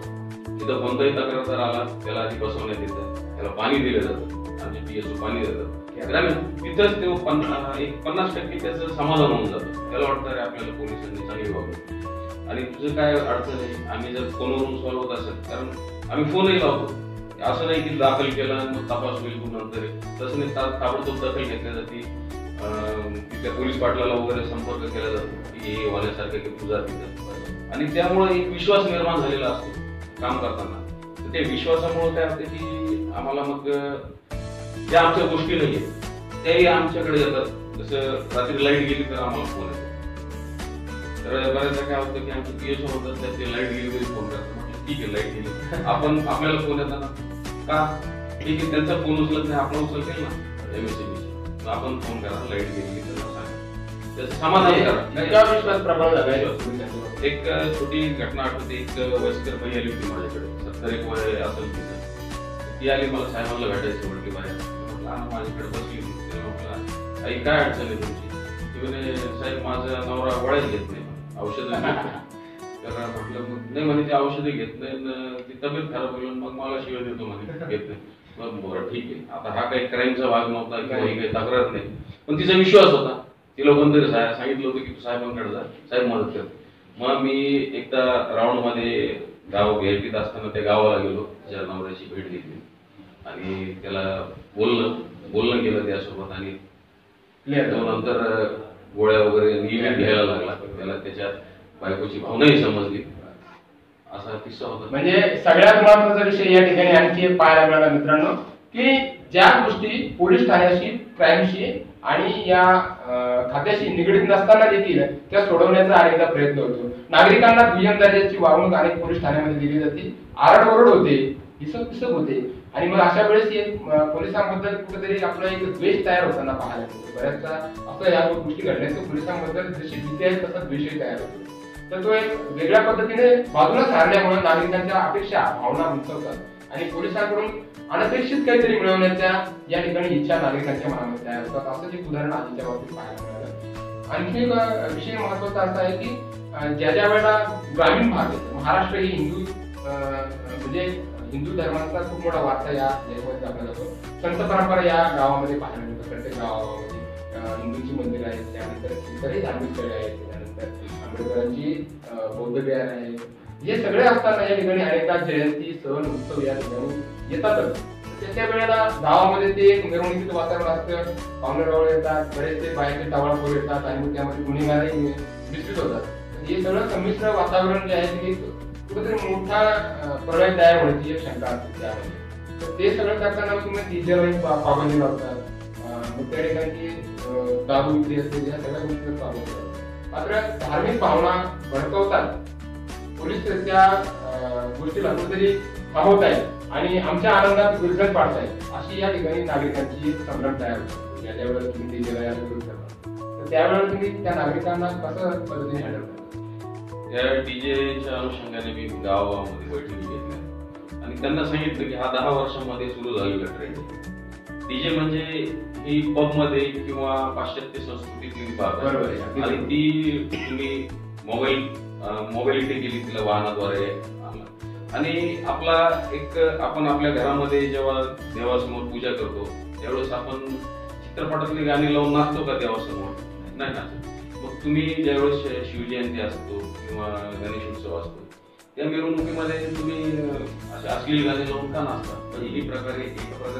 इथं कोणताही तक्रारदार आला त्याला आधी बसवण्यात येतं, त्याला पाणी दिलं जातं, आमचे PSO पाणी देतात. ग्रामीण तिथंच ते 50% त्याचं समाधान होऊन जातं. त्याला वाटतं अरे आपल्याला पोलिसांनी चांगली वागणूक आणि तुझं काय अडचण आहे आम्ही जर फोनवरून सॉल्व्ह होत असेल कारण आम्ही फोनही लावतो. असं नाही की दाखल केला मग तपास होईल तू नंतर. तसं नाही, ताबडतोब दखल घेतली जाते. तिथल्या पोलीस पाटलाला वगैरे संपर्क केला जातो की हे होण्यासारखं की तुझा तिथं आणि त्यामुळे एक विश्वास निर्माण झालेला असतो काम करताना. तर त्या विश्वासामुळे काय होतं की आम्हाला मग ज्या आमच्या गोष्टी नाही आहेत त्याही आमच्याकडे येतात. जसं रात्री लाईट गेली तर आम्हाला फोन येतो. तर बऱ्याचदा काय होतं की आमचे PSO होतात ते लाईट गेली तरी फोन करतात. म्हटलं ठीक आहे लाईट गेली आपण आपल्याला फोन येताना का ठीक आहे त्यांचा फोन उचलत नाही आपण उचलतील ना MSCB आपण फोन करा लाईट गेली तर सांगा त्याचं समाधान करा. विश्वास प्रबळ झाला. एक छोटी घटना आठवते. एक वयस्कर बाई आली होती माझ्याकडे 70 वय असेल तिचं. ती आली मला साहेबांना भेटायची म्हटली बाहेर. म्हटलं माझ्याकडे बसली होती. म्हटलं आई काय अडचण आहे तुमची? ती म्हणे साहेब माझा नवरा गोळ्याच घेत नाही औषधं तर म्हटलं मग नाही म्हणे ते औषधं घेत नाही ती तब्येत खराब होईल मग मला शिवाय देतो म्हणे घेत नाही. मग बरं ठीक आहे आता हा काही क्राईमचा भाग नव्हता किंवा ही काही तक्रार नाही पण तिचा विश्वास होता. तिला कोणतरी सांगितलं होतं की तू साहेबांकडे जा साहेब मदत कर. मग मी एकदा राऊंड मध्ये गाव भेटीत असताना त्या गावाला गेलो. त्याच्या नवऱ्याची भेट घेतली आणि त्याला बोलणं केलं त्यासोबत आणि नंतर गोळ्या वगैरे नियमित घ्यायला लागला. त्याला त्याच्या बायकोची भावनाही समजली. असा किस्सा होता. म्हणजे सगळ्यात महत्वाचा विषय या ठिकाणी आणखी एक पाहायला मिळाला मित्रांनो की ज्या गोष्टी पोलीस ठाण्याशी क्राईमशी आणि या खात्याशी निगडीत नसताना देखील त्या सोडवण्याचा अनेकदा प्रयत्न होतो. नागरिकांना दुय्यम दर्जाची वागणूक अनेक पोलीस ठाण्यामध्ये दिली जाते. आरडओरड होते, हिसक होते आणि मग अशा वेळेस पोलिसांबद्दल कुठेतरी आपला एक द्वेष तयार होताना पाहायला मिळतो. बऱ्याचदा असं या गोष्टी घडण्याचं पोलिसांबद्दल जशी भीती आहे तसा द्वेषही तयार होतो. तर तो एक वेगळ्या पद्धतीने बाजूला सारल्यामुळे नागरिकांच्या अपेक्षा भावना उंचवतात आणि पोलिसांकडून अनपेक्षित काहीतरी मिळवण्याच्या या ठिकाणी इच्छा नागरिकांच्या मनामध्ये तयार होतात. असंच एक उदाहरण आधीच्या बाबतीत पाहायला मिळालं. आणखी एक विषय महत्वाचा असा आहे की ज्या वेळेला ग्रामीण भाग आहे महाराष्ट्र ही हिंदू म्हणजे हिंदू धर्माचा खूप मोठा वारसा या देशामध्ये जपला जातो. संत परंपरा या गावामध्ये पाहायला मिळतात. प्रत्येक गावामध्ये हिंदूंची मंदिर आहेत, त्यानंतर इतरही धार्मिक स्थळे आहेत, त्यानंतर आंबेडकरांची बौद्ध विहार आहे. हे सगळे असताना या ठिकाणी अनेकदा जयंती सण उत्सव या ठिकाणी येतातच. त्या वेळेला गावामध्ये ते एक मिरवणुकीचं वातावरण असतं. पाहुणे येतात, बरेचसे बाहेरचे टावळापोर येतात आणि मग त्यामध्ये गुन्हेगारही मिश्रित होतात. हे सगळं संमिश्र वातावरण जे आहे ते कुठेतरी मोठा प्रलय तयार होण्याची एक शंका असते त्यामध्ये. तर ते सगळं करताना तुम्ही डीजेला पाबंदी लावतात. मग त्या ठिकाणी दारू विक्री असते या सगळ्या गोष्टी पाबंदी लावतात. मात्र धार्मिक भावना भडकवतात. पोलीस त्या गोष्टीला कुठेतरी थांबवत आहेत आणि आमच्या आनंदात विरजण पाडतायत अशी या ठिकाणी नागरिकांची एक संभ्रम तयार होतो. ज्यावेळेला तुम्ही डीजेला या विरोध करता तर त्यावेळेला तुम्ही त्या नागरिकांना कसं पद्धतीने हँडल करता? त्या डीजेच्या अनुषंगाने मी गावामध्ये बैठकी घेतल्या आणि त्यांना सांगितलं की हा 10 वर्षांमध्ये सुरू झालेला ट्रेंड आहे. डीजे म्हणजे ही पब मध्ये किंवा पाश्चात्य संस्कृतीतली बाब आहे आणि ती तुम्ही मोबाईलिटी केली तिला वाहनाद्वारे आणि आपला एक आपण आपल्या घरामध्ये जेव्हा देवासमोर पूजा करतो त्यावेळेस आपण चित्रपटातली गाणी लावून नाचतो का देवासमोर? नाही नाचत. मग तुम्ही ज्यावेळेस शिवजयंती असतो किंवा गणेशोत्सव असतो त्या मिरवणुकीमध्ये तुम्ही अशा अश्लील गाणी लावून का नाचता? म्हणजे ही प्रकारे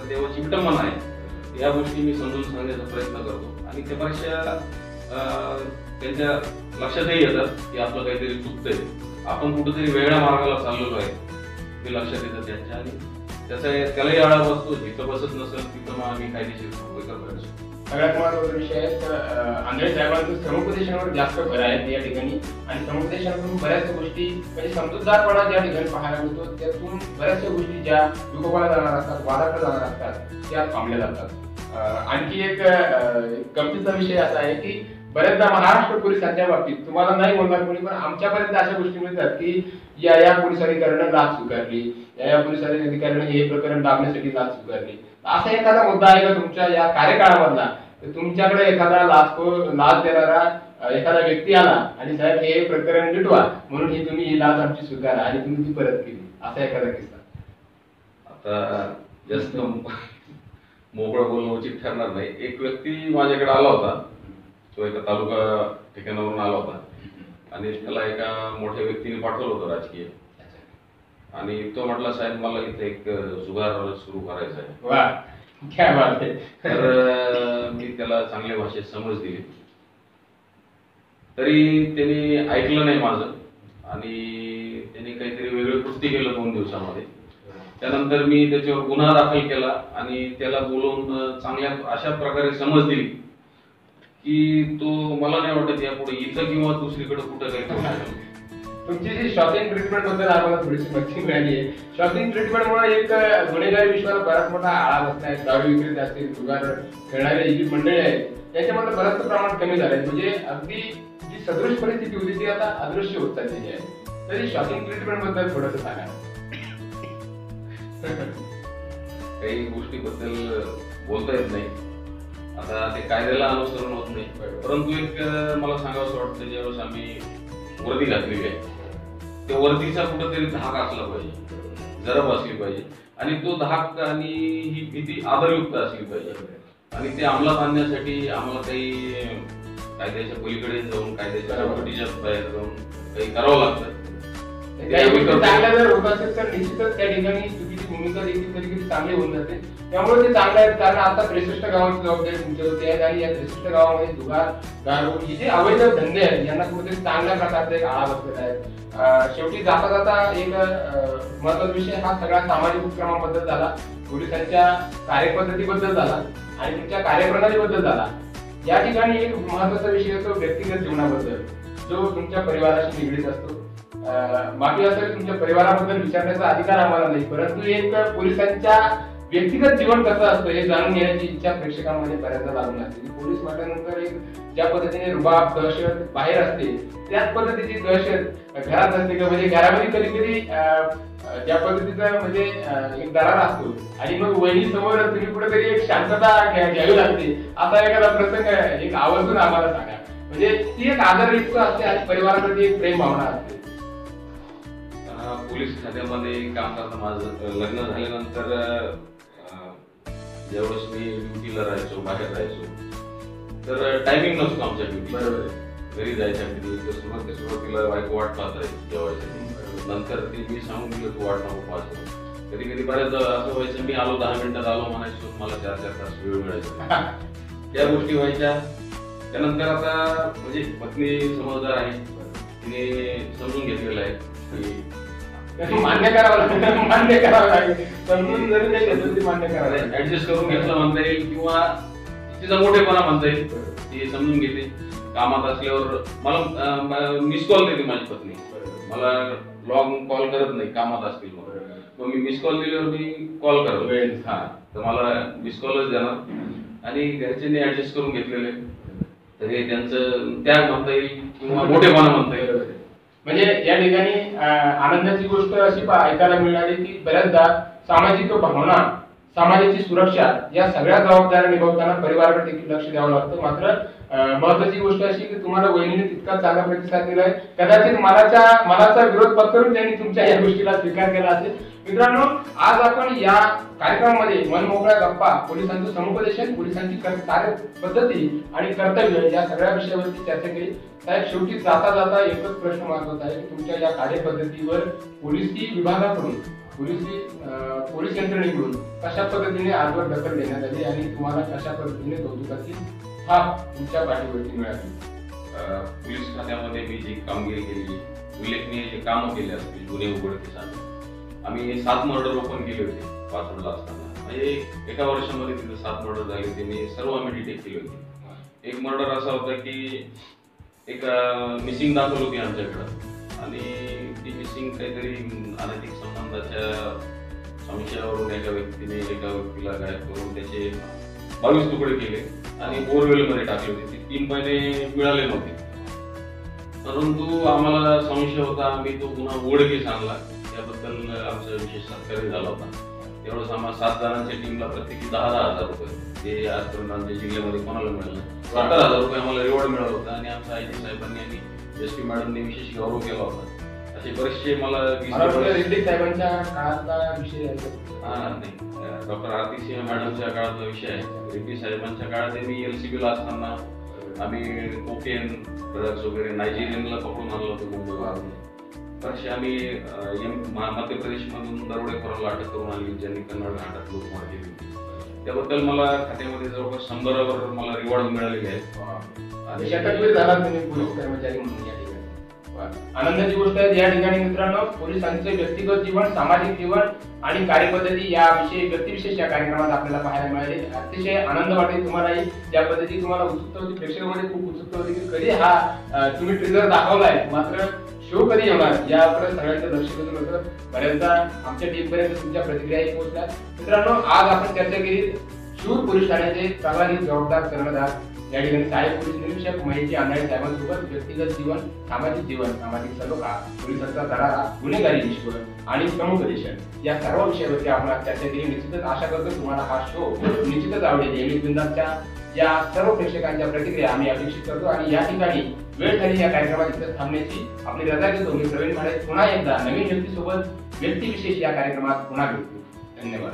देवाची विटंबना आहे. या गोष्टी मी समजून सांगण्याचा प्रयत्न करतो आणि त्या बऱ्याचशा त्यांच्या लक्षातही येतात की आपलं काहीतरी चुकतंय, आपण कुठेतरी वेगळ्या मार्गाला चाललेलो आहे हे लक्षात येतं त्यांच्या आणि त्यालाही आळा बसतो. जिथं बसत नसेल तिथं मग आम्ही कायदेशीर कारवाई करतो. सगळ्यात महत्त्वाचा विषय आहे तर आंधळे साहेबांचं समुपदेशनावर जास्त भर आहे या ठिकाणी आणि समुपदेशनातून बऱ्याचशा गोष्टी म्हणजे समजूतदारपणा ज्या ठिकाणी पाहायला मिळतो त्यातून बऱ्याचशा गोष्टी ज्या विकोपाला जाणार असतात, वादाकडे जाणार असतात त्या थांबल्या जातात. आणखी एक गमतीचा विषय असा आहे की बऱ्याचदा महाराष्ट्र पोलिसांच्या बाबतीत तुम्हाला नाही बोलणार कोणी, पण आमच्यापर्यंत अशा गोष्टी मिळतात की या पोलीस अधिकाऱ्यानं लाच स्वीकारली, या पोलीस अधिकाऱ्याने हे प्रकरण दाबण्यासाठी लाच स्वीकारली. असा एखादा मुद्दा आहे का तुमच्या या कार्यकाळामधला तुमच्याकडे एखादा लाच देणारा एखादा व्यक्ती आला आणि साहेब हे प्रकरण मिटवा म्हणून ही तुम्ही ही लाच आमची स्वीकारा आणि तुम्ही ती परत केली, असा एखादा किस्सा? आता जास्त मोकळं बोलणं उचित ठरणार नाही. एक व्यक्ती माझ्याकडे आला होता, तो एका तालुका ठिकाणावरून आला होता आणि त्याला एका मोठ्या व्यक्तीने पाठवलं होतं राजकीय, आणि तो म्हटला साहेब मला इथे एक जुगार सुरू करायचा आहे. वाह, क्या बात आहे. तर मी त्याला चांगल्या भाषेत समज दिली, तरी त्यांनी ऐकलं नाही माझं आणि त्यांनी काहीतरी वेगळं कृत्य केलं 2 दिवसामध्ये. त्यानंतर मी त्याच्यावर गुन्हा दाखल केला आणि त्याला बोलवून चांगल्या अशा प्रकारे समज दिली की तो मला नाही वाटत यापुढे इथं किंवा दुसरीकडे कुठं काही करू शकेल. तुमची जी शॉकिंग ट्रीटमेंट बद्दल आम्हाला थोडीशी माहिती मिळाली आहे. शॉकिंग ट्रीटमेंटमुळे एक गुन्हेगारी विश्वाला बराच मोठा आळा बसलाय. दारू विक्रेते असतील, जुगार खेळणारे जी मंडळी आहेत त्याच्यामध्ये बरंचसं प्रमाण कमी झालंय. म्हणजे अगदी जी सदृश परिस्थिती होती ती आता अदृश्य होत चाललेली आहे. तरी शॉकिंग ट्रीटमेंट बद्दल थोडंसं सांगा. काही गोष्टीबद्दल बोलता येत नाही, आता ते कायद्याला अनुसरण होत नाही. परंतु एक मला सांगावं वाटतं, ज्यावेळेस आम्ही वर्दी घातलेली आहे त्या वर्दीचा कुठेतरी धाक असला पाहिजे, जरब असली पाहिजे आणि तो धाक आणि ही भीती आदरयुक्त असली पाहिजे. आणि ते अंमलात आणण्यासाठी आम्हाला काही कायद्याच्या पलीकडे जाऊन कायद्याच्या चौकटीच्या बाहेर जाऊन काही करावं लागतं. चांगल्या जर होत असेल तर निश्चितच त्या ठिकाणी चुकीची भूमिका देखील कधी कधी चांगली होऊन जाते. त्यामुळे ते चांगलं आहे, कारण आता 63 गावांची जबाबदारी तुमच्यावरती आहे आणि या 63 गावामध्ये जुगार, दारू ही जे अवैध धंदे आहेत यांना कुठेतरी चांगल्या प्रकारचा एक आळा बसलेला आहे. शेवटी जाता जाता एक महत्त्वाचा विषय हा सगळा सामाजिक उपक्रमाबद्दल झाला, पोलिसांच्या कार्यपद्धतीबद्दल झाला आणि तुमच्या कार्यप्रणालीबद्दल झाला. या ठिकाणी एक महत्त्वाचा विषय असतो व्यक्तिगत जीवनाबद्दल, जो तुमच्या परिवाराशी निगडीत असतो. माफी असेल, तुमच्या परिवाराबद्दल विचारण्याचा अधिकार आम्हाला नाही, परंतु एक पोलिसांच्या व्यक्तिगत जीवन कसं असतं हे जाणून घेण्याची इच्छा प्रेक्षकांमध्ये बऱ्याचदा लागून असते. पोलीस म्हटल्यानंतर एक ज्या पद्धतीने रुबाब, दहशत बाहेर असते त्याच पद्धतीची दहशत घरात असते का, म्हणजे घरामध्ये कधी कधी ज्या पद्धतीचा म्हणजे एक दरार असतो आणि मग वहिनी समोर तुम्ही कुठेतरी एक शांतता घ्यावी लागते, असा एखादा प्रसंग एक आवर्जून आम्हाला सांगा. म्हणजे ती एक आदरयुक्त असते आणि परिवाराप्रती एक प्रेम भावना असते. पोलीस खात्यामध्ये काम करताना माझं लग्न झाल्यानंतर ज्यावेळेस मी ड्युटीला राहायचो, बाहेर राहायचो, तर टायमिंग नसतो आमच्या ड्युटी. घरी जायच्यासाठी सुरुवातीला बायको वाट पाहत राहायची जेवायसाठी. नंतर ते मी सांगून दिलं तू वाट नको पाहतो. कधी कधी बऱ्याच असं व्हायचं मी आलो 10 मिनिटात आलो म्हणायचो, मला 4-4 तास वेळ मिळायचा. त्या गोष्टी व्हायच्या. त्यानंतर आता म्हणजे पत्नी समजदार आहे, तिने समजून घेतलेलं आहे की मान्य करावं लागेल, समजून जरी नाही घेतलं तरी मान्य करावं लागेल. ऍडजस्ट करून घेतलं म्हणता येईल किंवा तिचा मोठेपणा म्हणता येईल. ती समजून घेते. कामात असल्यावर मला मिस कॉल देते माझी पत्नी, मला लॉंग कॉल करत नाही कामात असतील मग मी मिस कॉल दिल्यावर मी कॉल करतो. हा, तर मला मिस कॉलच देणार आणि घरच्यांनी ऍडजस्ट करून घेतलेले, तर हे त्यांचं त्याग म्हणता येईल किंवा मोठेपणा म्हणता येईल. म्हणजे या ठिकाणी आनंदाची गोष्ट अशी ऐकायला मिळाली की बऱ्याचदा सामाजिक भावना, समाजाची सुरक्षा या सगळ्या जबाबदाऱ्या निभावताना परिवाराकडे देखील लक्ष द्यावं लागतं. मात्र महत्वाची गोष्ट अशी की तुम्हाला वहिनीने तितका चांगला प्रतिसाद दिलाय, कदाचित मनाचा विरोध पत्करून त्यांनी तुमच्या या गोष्टीला स्वीकार केला असेल. मित्रांनो, आज आपण या कार्यक्रमामध्ये मनमोकळ्या गप्पा, पोलिसांचं समुपदेशन, पोलिसांची कार्यपद्धती आणि कर्तव्य या सगळ्या विषयावरती चर्चा केली. साहेब, शेवटी जाता जाता एकच प्रश्न महत्वाचा आहे की तुमच्या या कार्यपद्धतीवर पोलिसी विभागाकडून, पोलीस यंत्रणेकडून कशा पद्धतीने आजवर दखल देण्यात आली आणि तुम्हाला कशा पद्धतीने कौतुकाची थाप तुमच्या पाठीवरती मिळाली? पोलीस खात्यामध्ये मी जी कामगिरी केली, उल्लेखनीय जे कामं केले असतील, गुन्हे उघडकीस आणणे, आम्ही 7 मर्डर ओपन केले होते पाचवडला असताना. म्हणजे एका वर्षामध्ये तिथे 7 मर्डर झाले. त्यांनी सर्व आम्ही डिटेक्ट केले होते. एक मर्डर असा होता की एक मिसिंग दाखल होती आमच्याकडं आणि ती मिसिंग काहीतरी अनैतिक संबंधाच्या संशयावरून एका व्यक्तीला गायब करून त्याचे 22 तुकडे केले आणि बोरवेल मध्ये टाकले होते. ते 3 महिने मिळाले नव्हते. परंतु आम्हाला संशय होता. आम्ही तो गुन्हा उघडकीस आणला. त्याबद्दल आमचा विशेष सत्कार झाला होता. तेवढंच आम्हाला 7 जणांच्या टीमला प्रत्येकी 10,000 रुपये जे आजपर्यंत आमच्या जिल्ह्यामध्ये कोणाला मिळालं 70,000 रुपये आम्हाला रिवॉर्ड मिळाला होता. आणि आमच्या आय जी साहेबांनी आणि एस पी मॅडमने विशेष गौरव केला होता. असे बरेचसे मला रेड्डी साहेबांच्या काळातला विषय नाही, डॉक्टर आरती सिंह मॅडमच्या काळातला विषय आहे. रेड्डी साहेबांच्या काळात त्यांनी LCB-ला असताना आम्ही कोकेन ड्रग्ज वगैरे नायजेरियनला पकडून आणलं होतं मुंबईवरून. बरेचसे आम्ही मध्य प्रदेशमधून दरोडेखोराला अटक करून आणली ज्यांनी कन्नड घाटात लूटमार केली होती. त्याबद्दल मला खात्यामध्ये जवळपास 100वर मला रिवॉर्ड मिळालेले आहेत. आणि शतकवीर झाला तुम्ही पोलीस कर्मचारी म्हणून या ठिकाणी. आनंदाची गोष्ट आहे या ठिकाणी मित्रांनो, पोलिसांचे व्यक्तिगत जीवन, सामाजिक जीवन आणि कार्यपद्धती याविषयी व्यक्तिविशेष या कार्यक्रमात आपल्याला पाहायला मिळाले. अतिशय आनंद वाटेल तुम्हालाही. ज्या पद्धती तुम्हाला उत्सुकता होती, प्रेक्षकांमध्ये खूप उत्सुकता होती की कधी हा तुम्ही ट्रेलर दाखवलाय, मात्र शो कधी येणार याकडे सगळ्यांचं लक्ष केलं होतं. बऱ्याचदा आमच्या टीम पर्यंत तुमच्या प्रतिक्रियाही पोहोचल्या. मित्रांनो, आज आपण चर्चा केली शूर पोलीस ठाण्याचे सर्वाधिक जबाबदार कर्णधार या ठिकाणी सहाय्यक पोलीस निरीक्षक महेश अंधारे साहेबांसोबत व्यक्तिगत जीवन, सामाजिक जीवन, सामाजिक सलोखा, पोलिसांचा दरारा, गुन्हेगारी विश्व आणि समुपदेशन या सर्व विषयावरती आपण चर्चा केली. निश्चितच आशा करतो तुम्हाला हा शो निश्चितच आवडेल. एमएस बिंदासच्या या सर्व प्रेक्षकांच्या प्रतिक्रिया आम्ही अपेक्षित करतो आणि या ठिकाणी वेळ झाली या कार्यक्रमात इथं थांबण्याची. आपली रजा घेतो. मी प्रवीण भाडे पुन्हा एकदा नवीन व्यक्तीसोबत व्यक्तिविशेष या कार्यक्रमात पुन्हा भेटतो. धन्यवाद.